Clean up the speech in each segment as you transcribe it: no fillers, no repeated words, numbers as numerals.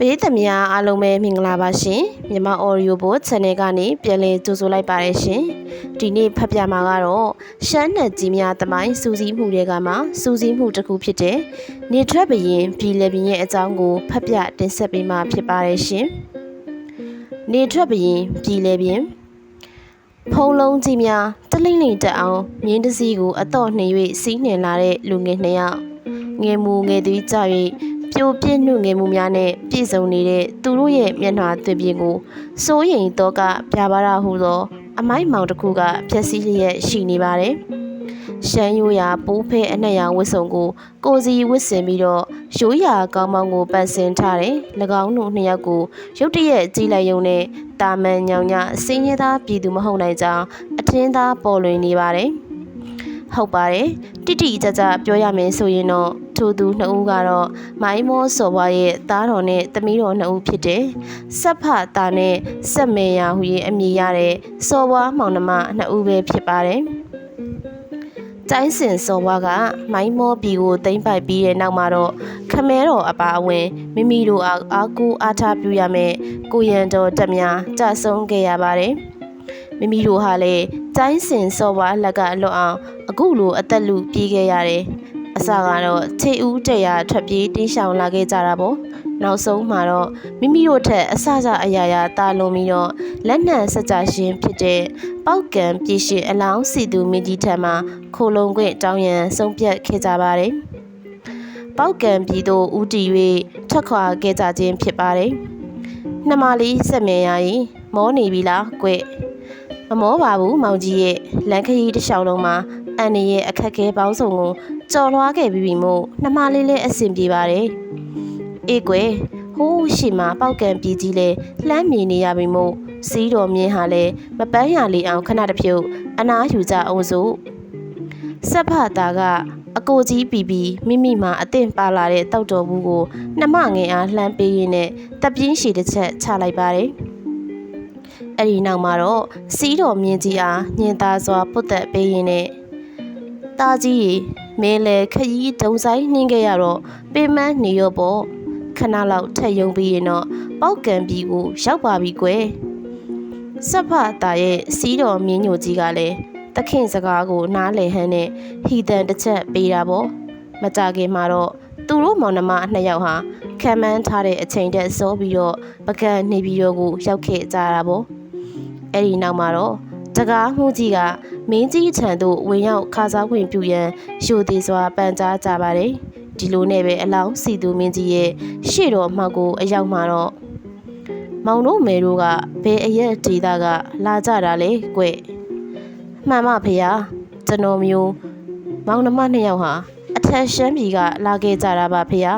ပရိသတ်များအားလုံးပဲမင်္ဂလာပါရှင်မြန်မာ Audio Board Channel ကနေပြန်လည်ကြိုဆိုလိုက်ပါတယ်ရှင်ဒီနေ့ဖတ်ပြမှာကတော့ရှမ်းနယ်ကြီးများသမိုင်းစူးစီးမှုတွေကမှစူးစီးမှုတစ်ခုဖြစ်တဲ့နေထွက်ဘရင်ပြည်လည်ပြင်ရဲ့အကြောင်းကိုဖတ်ပြတင်ဆက်ပေးမှာဖြစ်ပါတယ်ရှင်နေထွက်ဘရင်ပြည်လည်ပြင်ဖုံးလုံးကြီးများတလိမ့်လိမ့်တက်အောင်မြင်းတစည်းကိုအတော့နှင်၍စီးနှင်လာတဲ့လူငယ်နှစ်ယောက်ငယ်မူငယ်သွေးကြ၍ပြိုပြင်းနှုတ်ငယ်မှုများနဲ့ပြည့်စုံနေတဲ့သူတို့ရဲ့မျက်နှာသွင်ပြင်ကိုစိုးရိမ်တော့ကပြပါရဟုသောအမိုက်မောင်တစ်ခုကဖြက်စီးလျက်ရှိနေပါတယ်။ရှမ်းရိုးရာပိုးဖဲအနှက်ရောင်ဝတ်စုံကိုစီဝတ်ဆင်ပြီးတော့ရိုးရာကောင်းမောင်ကိုပတ်ဆင်ထားတယ်။၎င်းတို့နှစ်ယောက်ကိုရုတ်တရက်ကြည့်လိုက်ရုံနဲ့တာမန်ညောင်ညစင်းရဲသားပြည်သူမဟုတ်နိုင်ကြောင်းအထင်သာပေါ်လွင်နေပါတယ်။ဟုတ်ပါတယ်တိတိကျကျပြောရမယ်ဆိုရင်တော့ထိုသူနှစ်ဦးကတော့မိုင်းမောစော်ဘွားရဲ့သားတော်နဲ့သမီးတော်နှစ်ဦးဖြစ်တယ်။ဆက်ဖသားနဲ့ဆက်မေယာဟူ၍အမည်ရတဲ့စော်ဘွားမောင်နှမနှစ်ဦးပဲဖြစ်ပါတယ်။ကျိုင်းစင်စော်ဘွားကမိုင်းမောပြည်ကိုသိမ်းပိုက်ပြီးတဲ့နောက်မှာတော့ခမဲတော်အပါအဝင်မိမိတို့အားကိုးအားထားပြုရမယ်ကိုရန်တော်တက်များကြဆုံးခဲ့ရပါတယ်။မိမိတို့ဟာလေကျိုင်းစင်စော်ဘွားလက်ကလွတ်အောင်အခုလိုအသက်လူပြေးခဲ့ရတယ်။အစကတော့ခြေဦးတက်ရထွက်ပြေးတင်းရှောင်လာခဲ့ကြတာပေါ့နောက်ဆုံးမှာတော့မိမိတို့ထက်အစစအရာရာတာလွန်ပြီးတော့လက်နက်စကြရှင်ဖြစ်တဲ့ပေါက်ကံပြည်ရှင်အလောင်းစီသူမင်းကြီးထံမှာခိုလုံခွင့်တောင်းရန်ဆုံးဖြတ်ခဲ့ကြပါတယ်ပေါက်ကံပြည်သို့ဦးတည်၍ထွက်ခွာခဲ့ကြခြင်းဖြစ်ပါတယ်နှမလေးဆက်မြင်ရရင်မောနေပြီလားကွမမောပါဘူးမောင်ကြီးရဲ့လမ်းခရီးတစ်လျှောက်လုံးမှာအန်ရဲ့အခက်အခဲပေါင်းစုံကိုကြော်လွှားခဲ့ပြီးပြီမို့နှမလေးလည်းအဆင်ပြေပါတယ်အေးကွယ်ဟိုးရှိမှာပေါက်ကံပြည်ကြီးလဲလှမ်းမြင်နေရပြီမို့စီးတော်မြင်းဟာလဲမပန်းရလေးအောင်ခဏတစ်ဖြုတ်အနားယူကြအောင်စို့ဆက်ဖသားကအကိုကြီးပြီးမိမိမှာအသင့်ပါလာတဲ့တောက်တော်ဘူးကိုနှမငယ်အားလှမ်းပေးရင်းနဲ့တပ်ပြင်းရှည်တစ်ချက်ချလိုက်ပါတယ်အဲ့ဒီနောက်မှာတော့စီးတော်မြင်းကြီးအားညင်သားစွာပုတ်သက်ပေးရင်းနဲ့တာကြီးရေမင်းလည်းခရီးတုံဆိုင်နှင်းခဲ့ရတော့ပေးမနေရောပေါ့ခဏလောက်ထက်ယုံပြီးရင်တော့ပေါက်ကံပြည်ကိုရောက်ပါပြီကွယ်ဆက်ဖသားရဲ့စီးတော်မြင်းညိုကြီးကလည်းတခင်စကားကိုနားလည်ဟန်းနဲ့ဟီတန်တစ်ချက်ပေးတာပေါ့မကြခင်မှာတော့သူတို့မောင်နှမနှစ်ယောက်ဟာခံမှန်းထားတဲ့အချိန်တက်စောပြီးတော့ပကံနေပြီးတော့ကိုရောက်ခဲ့ကြတာပေါ့အဲ့ဒီနောက်မှာတော့တကားမှုကြီးကမင်းကြီးထံသို့ဝင်ရောက်ခါစားခွင့်ပြုရန်ရိုသေစွာပန်ကြားကြပါတယ်ဒီလိုနဲ့ပဲအလောင်းစီသူမင်းကြီးရဲ့ရှေ့တော်မှောက်ကိုအရောက်မှာတော့မောင်တို့မယ်တို့ကဘယ်အရက်ဒေသကလာကြတာလဲကွမှန်ပါဖေဟာကျွန်တော်မျိုးမောင်နှမနှစ်ယောက်ဟာအထက်ရှမ်းပြည်ကလာခဲ့ကြတာပါဖေဟာ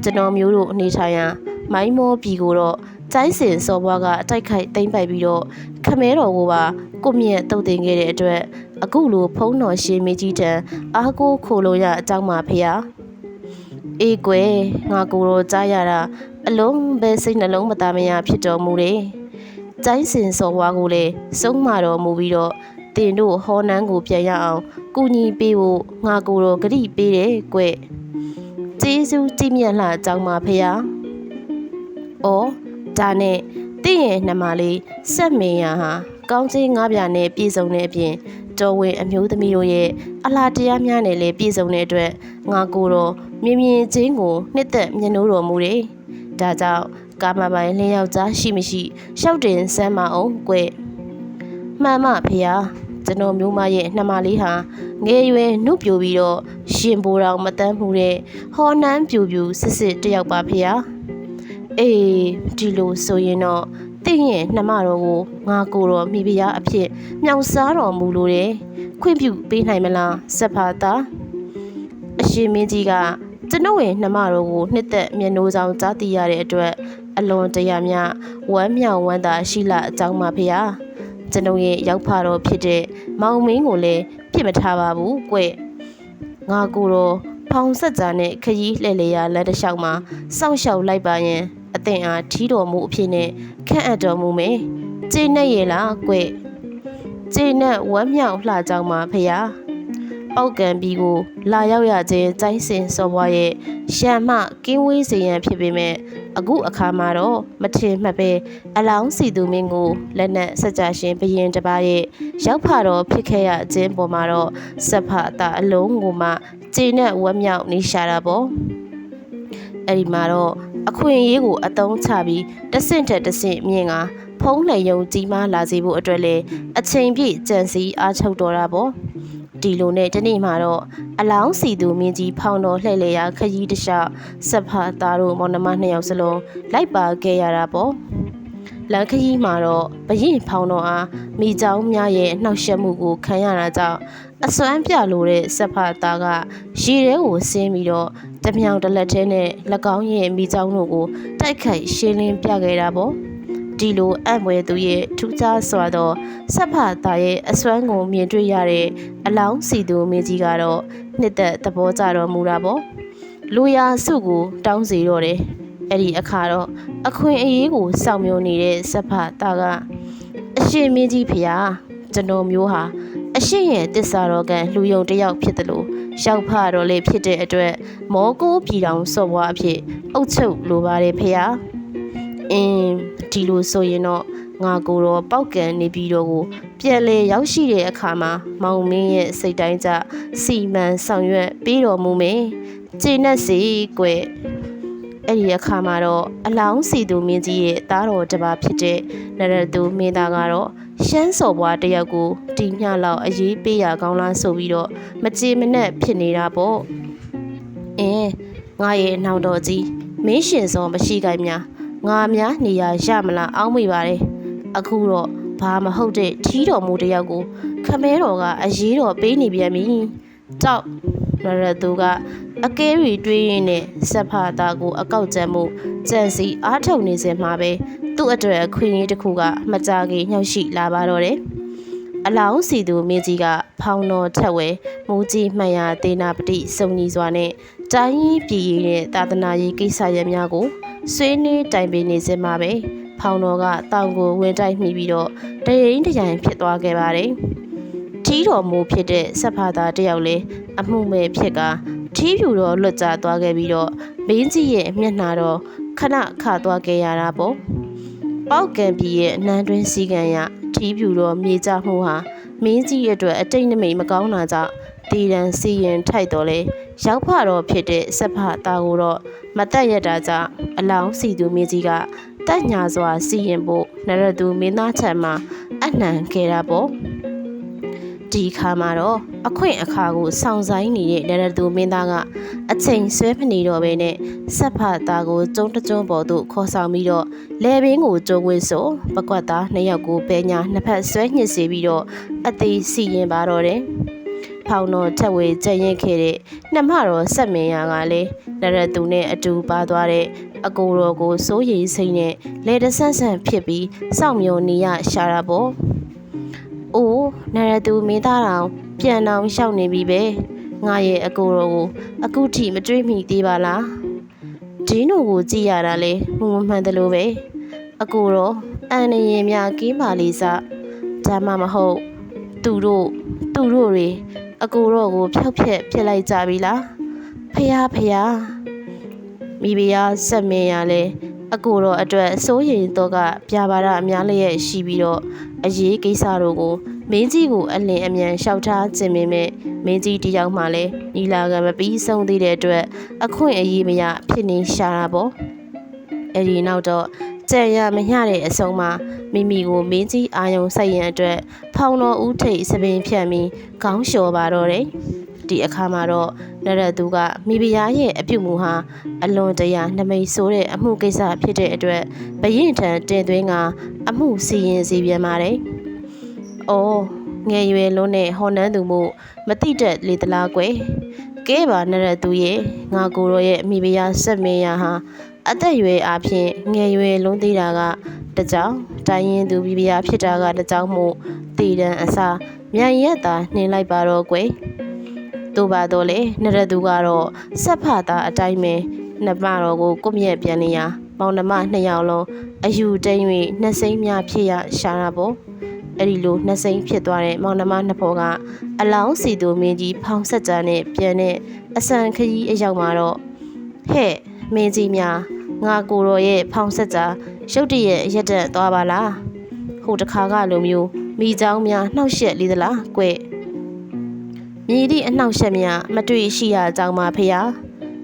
ကျွန်တော်မျိုးတို့အနေထိုင်ရန်မိုင်းမောပြည်ကိုတော့ကျိုင်းစင်စော်ဘွားကအတိုက်ခိုက်သိမ်းပိုက်ပြီးတော့ခမဲတော်ကိုပါကိုမြတ်တုတ်တင်ခဲ့တဲ့အတွက်အခုလိုဖုံးတော်ရှင်မကြီးတန်အားကိုခိုလို့ရအကြောင်းပါဖေဟာအေးကွယ်ငါကိုတော့ကြားရတာအလုံးပဲစိတ်နှလုံးမသားမရဖြစ်တော်မူတယ်ကျိုင်းစင်စော်ဘွားကိုလည်းဆုံးမတော်မူပြီးတော့တင်တို့ဟောနန်းကိုပြန်ရအောင်ကူညီပေးဖို့ငါကိုတော့ဂရိပေးတယ်ကွကျေးဇူးကြည်မြတ်လှအကြောင်းပါဖေဟာအော်ဒါနဲ့တင့်ရဲ့နှမလေးဆက်မင်းရဟာကောင်းချင်းငါးပြားနဲ့ပြည်စုံတဲ့အပြင်တော်ဝင်အမျိုးသမီးတို့ရဲ့အလားတရားများနဲ့လည်းပြည်စုံတဲ့အတွက်ငါကိုတော့မြင်မြင်ချင်းကိုနှစ်သက်မျက်နှိုးတော်မူတယ်ဒါကြောင့်ကာမပိုင်လင်းယောက်ျားရှိမရှိရှောက်တင်စမ်းမအောင်ကွမှန်မဖေဟာကျွန်တော်မျိုးမရဲ့နှမလေးဟာငယ်ရွယ်နှုတ်ပြိုပြီးတော့ရှင်ဘိုးတော်မတန်းမှုတဲ့ဟောနန်းပြူပြူစစ်စစ်တယောက်ပါဖေဟာအေးဒီလိုဆိုရင်တော့တင့်ရဲ့နှမတော်ကိုငါကိုတော့မိဖုရားအဖြစ်မြောက်စားတော်မူလို့တယ်ခွင့်ပြုပေးနိုင်မလားဆက်ဖသားအရှင်မင်းကြီးကကျွန်ုပ်ရဲ့နှမတော်ကိုနှစ်သက်မျက်နှိုးဆောင်ကြားသိရတဲ့အတွက်အလွန်တရာမြဝမ်းမြောက်ဝမ်းသာရှိလာအကြောင်းပါဖေဟာကျွန်ုပ်ရဲ့ရောက်ဖတော်ဖြစ်တဲ့မောင်မင်းကိုလည်းပြစ်မထားပါဘူးကွငါကိုတော့ဖောင်ဆက်ကြနဲ့ခရီးလှည့်လေရလက်တစ်လျှောက်မှာစောင့်ရှောက်လိုက်ပါရင်အသင်အားထီးတော်မူအဖြစ်နဲ့ခန့်အပ်တော်မူမယ်ကျေနပ်ရဲ့လားကွကျေနပ်ဝမ်းမြောက်လှကြောင်းပါဖေဟာ ပောက်ကံပြီးကိုလာရောက်ရခြင်းကျိုင်းစင်စော်ဘွားရဲ့ရှမ်းမှကင်းဝေးစေရန်ဖြစ်ပေမဲ့အခုအခါမှာတော့မထင်မှတ်ပဲအလောင်းစီသူမင်းကိုလက်နက်စကြရှင်ဘရင်တစ်ပါးရဲ့ရောက်ဖတော့ဖြစ်ခဲ့ရခြင်းပေါ်မှာတော့စက်ဖတာအလုံးကိုမှကျေနပ်ဝမ်းမြောက်နေရှာတာပေါ့အဲ့ဒီမှာတော့အခွင့်အရေးကိုအသုံးချပြီးတဆင့်ထက်တဆင့်မြင့်ကဖုံးလှန်ယုံကြီးမားလာစေဖို့အတွက်လည်းအချိန်ပြည့်ကြံစည်အားထုတ်တော်တာပေါ့ဒီလိုနဲ့ဒီနေ့မှာတော့အလောင်းစီသူမင်းကြီးဖောင်းတော်လှည့်လေရာခရီးတလျှောက်စက်ဖသားတို့မောင်နှမနှစ်ယောက်စလုံးလိုက်ပါခဲ့ရတာပေါ့လမ်းခရီးမှာတော့ဘရင်ဖောင်းတော်အားမိเจ้าများရဲ့နှောက်ယှက်မှုကိုခံရတာကြောင့်အစွမ်းပြလို့တဲ့စက်ဖသားကရေထဲကိုဆင်းပြီးတော့တမြောင်တလက်ထဲနဲ့၎င်းရဲ့မိเจ้าတို့ကိုတိုက်ခိုက်ရှင်းလင်းပြခဲ့တာပေါ့ဒီလိုအံ့ဖွယ်သူရဲ့ထူးခြားစွာသောစက်ဖသားရဲ့အစွမ်းကိုမြင်တွေ့ရတဲ့အလောင်းစီသူမင်းကြီးကတော့နှစ်သက်သဘောကျတော်မူတာပေါ့လူရာစုကိုတောင်းစီတော့တယ်အဲ့ဒီအခါတော့အခွင့်အရေးကိုစောင့်မျှော်နေတဲ့စက်ဖသားကအရှင်မင်းကြီးဖေဟာကျွန်တော်မျိုးဟာအရှင်ရဲ့တစ္ဆာတော်ကလူယုံတစ်ယောက်ဖြစ်တယ်လို့ရောက်ဖတော့လေဖြစ်တဲ့အတွက်မောကိုပြည်တော်စော်ဘွားအဖြစ်အုပ်ချုပ်လိုပါတယ်ဖေဟာဒီလိုဆိုရင်တော့ငါကိုတော့ပောက်ကံနေပြီးတော့ကိုပြန်လေရောက်ရှိတဲ့အခါမှာမောင်မင်းရဲ့စိတ်တိုင်းကြစီမံဆောင်ရွက်ပြီးတော်မူမယ်ကျေနပ်စေကွယ်အဲ့ဒီအခါမှာတော့အလောင်းစီသူမင်းကြီးရဲ့သားတော်တစ်ပါးဖြစ်တဲ့နရသူမင်းသားကတော့ရှမ်းစော်ဘွားတယောက်ကိုတီမျှလောက်အရေးပေးရကောင်းလားဆိုပြီးတော့မကြေမနက်ဖြစ်နေတာပေါ့ငါရဲ့နောက်တော်ကြီးမင်းရှင်စောမရှိကြများငါများနေရရမလားအောင်းမိပါတယ်အခုတော့ဘာမဟုတ်တဲ့ထီးတော်မူတယောက်ကိုခမဲတော်ကအရေးတော်ပေးနေပြန်ပြီကြောက်နရသူကအကဲရီတွေးရင်းနဲ့စက်ဖသားကိုအကောက်ကျန်မှုကြံစီအားထုတ်နေစဉ်မှာပဲသူ့အတွက်အခွင့်အရေးတစ်ခုကမကြခင်ညှောက်ရှိလာပါတော့တယ်အလောင်းစီသူမင်းကြီးကဖောင်းတော်ထက်ဝဲမူကြီးမှန်ရဒေနာပတိစုံညီစွာနဲ့တိုင်းပြည်ရေးနဲ့သာသနာရေးကိစ္စရပ်များကိုဆွေးနွေးတိုင်ပင်နေစဉ်မှာပဲဖောင်းတော်ကတောင်ကိုဝင်တိုက်မိပြီးတော့တရင်တရိုင်ဖြစ်သွားခဲ့ပါတယ်ထီးတော်မူဖြစ်တဲ့စက်ဖသားတယောက်လည်းအမှုမဲ့ဖြစ်ကထီးဖြူတော်လွတ်ကျသွားခဲ့ပြီးတော့မင်းကြီးရဲ့မျက်နှာတော်ခဏခသွားခဲ့ရတာပေါ့ပောက်ကံပြည်ရဲ့နန်းတွင်းစည်းကံရထီးဖြူတော်မြေကျမှုဟာမင်းကြီးရဲ့အတွက်အတိတ်နမိတ်မကောင်းတာကြောင့်တည်တံစီရင်ထိုက်တော်လဲရောက်ဖတော်ဖြစ်တဲ့စက်ဖသားကိုတော့မတက်ရတာကြောင့်အလောင်းစီသူမင်းကြီးကတက်ညာစွာစီရင်ဖို့နရသူမင်းသားချက်မှာအနှံခဲ့တာပေါ့ဒီခါမှာတော့အခွင့်အခါကိုစောင့်ဆိုင်နေတဲ့နရသူမင်းသားကအချိန်ဆွဲမနေတော့ဘဲနဲ့စက်ဖသားကိုကျုံတကျုံပေါ်သို့ခေါ်ဆောင်ပြီးတော့လဲပင်ကိုကျုံဝင်းဆိုပကွက်သားနှစ်ယောက်ကိုပဲညာနှစ်ဖက်ဆွဲညှစ်စေပြီးတော့အသေးစီရင်ပါတော့တယ်ဖောင်းတော်ထက်ဝေကြံ့ရင်ခဲ့တဲ့နှမတော်ဆက်မင်းရကလည်းနရသူနဲ့အတူပါသွားတဲ့အကိုတော်ကိုစိုးရိမ်စိတ်နဲ့လေတဆန့်ဆန့်ဖြစ်ပြီးစောင့်မျှော်နေရရှာတာပေါ့။အိုးနရသူမင်းသားတော်ပြန်တော်ရှောက်နေပြီပဲ။ငါရဲ့အကိုတော်ကိုအခုထိမတွေးမိသေးပါလား။ဒီနိုကိုကြည့်ရတာလေမမှန်တယ်လို့ပဲ။အကိုတော်အန်နေရင်များကင်းပါလိစား။ဒါမှမဟုတ်သူတို့တွေအကိုတော်ကိုဖျောက်ဖျက်ဖြစ်လိုက်ကြပြီလား။ဖယားမိဖုရားဆက်မင်းရလဲအကိုတော်အတွက်စိုးရိမ်တော့ကပြပါရအများလျက်ရှိပြီးတော့အရေးကိစ္စတို့ကိုမင်းကြီးကိုအလင်းအမြန်လျှောက်ထားခြင်းပေမဲ့မင်းကြီးတယောက်မှလည်းညီလာခံမပြီးဆုံးသေးတဲ့အတွက်အခွင့်အရေးမရဖြစ်နေရှာတာပေါ့အဲ့ဒီနောက်တော့ကြံရမညတဲ့အဆုံးမှာမိမိကိုမင်းကြီးအာယုံစိုက်ရန်အတွက်ဖောင်းတော်ဦးထိတ်စပင်ဖြတ်ပြီးခေါင်းလျှော်ပါတော့တယ်ဒီအခါမှာတော့နရသူကမိဖုရားရဲ့အပြုမူဟာအလွန်တရာနမိတ်ဆိုးတဲ့အမှုကိစ္စဖြစ်တဲ့အတွက်ဘရင်ထံတင်သွင်းကအမှုစီရင်စီပြန်ပါတယ်။အော်ငယ်ရွယ်လုံးနဲ့ဟော်နှန်းသူမှုမတိတက်လေသလားကွယ်။ကဲပါနရသူရဲ့ငါကိုရောရဲ့မိဖုရားဆက်မင်းရဟာအသက်ရွယ်အားဖြင့်ငယ်ရွယ်လုံးသေးတာကတကြောင်တိုင်းရင်သူမိဖုရားဖြစ်တာကတကြောင်မို့တည်တံအစာမြန်ရက်သာနှင်းလိုက်ပါတော့ကွယ်။တို့ပါတော့လေနရသူကတော့စက်ဖသားအတိုင်းပဲနှမတော်ကိုကွမြက်ပြန်နေရမောင်နှမနှစ်ယောက်လုံးအယူတိမ်၍နှစိမ့်များဖြစ်ရရှာတာပေါ့ အဲ့ဒီလိုနှစိမ့်ဖြစ်သွားတဲ့မောင်နှမနှစ်ဖော်ကအလောင်းစီသူမင်းကြီးဖောင်ဆက်ကြနဲ့ပြန်တဲ့အဆန်ခရီးအရောက်မှာတော့ဟဲ့မင်းကြီးများငါကိုတော်ရဲ့ဖောင်ဆက်ကြရုတ်တရက်ရက်တက်သွားပါလားဟိုတခါကလိုမျိုးမိเจ้าများနှောက်ရှက်လေသလားကွမြည်သည့်အနှောက်ရှက်များမတွေ့ရှိရကြောင်းပါဖေဟာ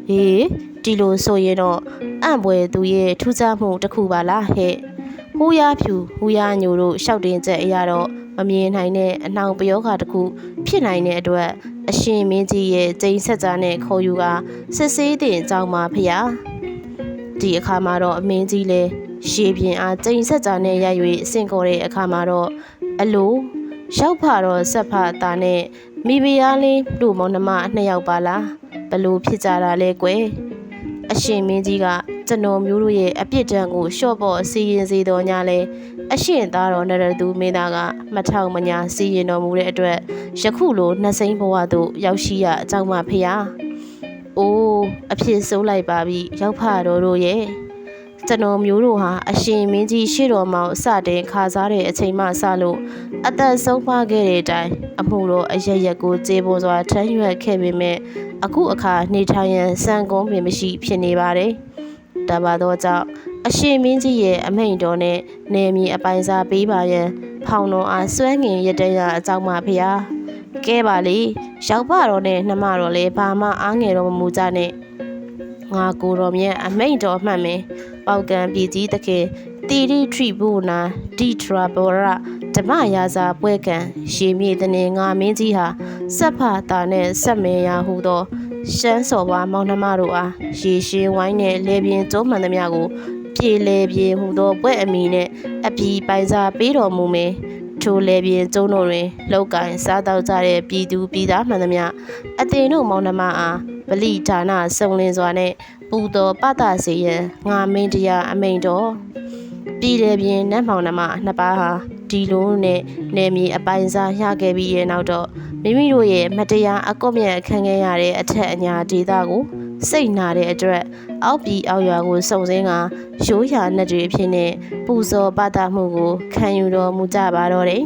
ဟေးဒီလိုဆိုရင်တော့အံ့ဘွယ်သူရဲ့ထူးခြားမှုတစ်ခုပါလားဟဲ့ဟူးရဖြူဟူးရညိုတို့ရှောက်တင်ချက်အရာတော့မမြင်နိုင်တဲ့အနှောင်ပယောဂတစ်ခုဖြစ်နိုင်တဲ့အတွက်အရှင်မင်းကြီးရဲ့ကျိန်ဆက်ကြားနဲ့ခေါ်ယူကစစ်ဆေးတင်ကြောင်းပါဖေဟာဒီအခါမှာတော့အမင်းကြီးလဲရှေးပြင်းအားကျိန်ဆက်ကြားနဲ့ရ၍စင်ကော်တဲ့အခါမှာတော့အလိုရောက်ဖတော့ဆက်ဖတာနဲ့မိဖုရားလေးတို့မောင်နှမနှစ်ယောက်ပါလားဘလို့ဖြစ်ကြတာလဲကွယ်အရှင်မင်းကြီးကကျွန်တော်မျိုးတို့ရဲ့အပြစ်ဒဏ်ကိုလျှော့ပေါ့စီရင်စေတော်ညာလဲအရှင်သားတော်နရသူမင်းသားကမထောက်မညာစီရင်တော်မူတဲ့အတွက်ယခုလိုနှစိမ့်ဘဝသို့ရောက်ရှိရအကြောင်းပါဖေဟာအိုးအဖြစ်ဆုံးလိုက်ပါပြီရောက်ဖတော်တို့ရဲ့ကျွန်တော်မျိုးတို့ဟာအရှင်မင်းကြီးရှေ့တော်မှာစတင်ခါစားတဲ့အချိန်မှစလို့အသက်ဆုံးပါခဲ့တဲ့အတိုင်းအမှုတော်အရရက်ကိုကျေပွန်စွာထမ်းရွက်ခဲ့ပေမဲ့အခုအခါနေထိုင်ရန်စံကုန်းပင်မရှိဖြစ်နေပါတယ်။ဒါပါတော့ကြောင့်အရှင်မင်းကြီးရဲ့အမိန့်တော်နဲ့နေမီအပိုင်စားပေးပါရန်ဖောင်တော်အားစွမ်းငင်ရတဲ့ရအကြောင်းပါဗျာ။ကဲပါလေရောက်ပါတော့နဲ့နှမတော်လေဘာမှအားငယ်တော့မမူကြနဲ့ငါကိုတော်မြတ်အမိန့်တော်မှတ်မယ်ပေါကံပြည်ကြီးတခင်တီရီထရီဘူနာဒီထရာဘောရဓမ္မရာဇာပွဲကံရှေမြေတနေငါမင်းကြီးဟာစက်ဖတာနဲ့ဆက်မေရာဟုသောရှမ်းစော်ပွားမောင်နှမတို့အားရေရှင်းဝိုင်းနဲ့လေပြင်းကျုံးမှန်သမျှကိုပြေလေပြင်းဟုသောပွဲအမီနဲ့အပြီးပိုင်စားပေးတော်မူမယ်ထိုလေပြင်းကျုံးတို့တွင်လောက်ကင်စားတော့ကြတဲ့ပြည်သူပြည်သားမှန်သမျှအသင်တို့မောင်နှမအားဗလိဒါနစုံလင်စွာနဲ့ပူတော်ပတစေရန်ငါမင်းတရားအမိန်တော်ပြည်လေပြင်းနတ်မောင်နှမနှစ်ပါးဟာဒီလိုနဲ့နေမီအပိုင်စားရခဲ့ပြီးရဲ့နောက်တော့မိမိတို့ရဲ့မတရားအကော့မြတ်ခံခဲ့ရတဲ့အထက်အညာဒေသကိုစိတ်နာတဲ့အတွက်အောက်ပြည်အောက်ရွာကိုစုံစင်းကရိုးရာနဲ့တွေအဖြစ်နဲ့ပူဇော်ပတမှုကိုခံယူတော်မူကြပါတော့တယ်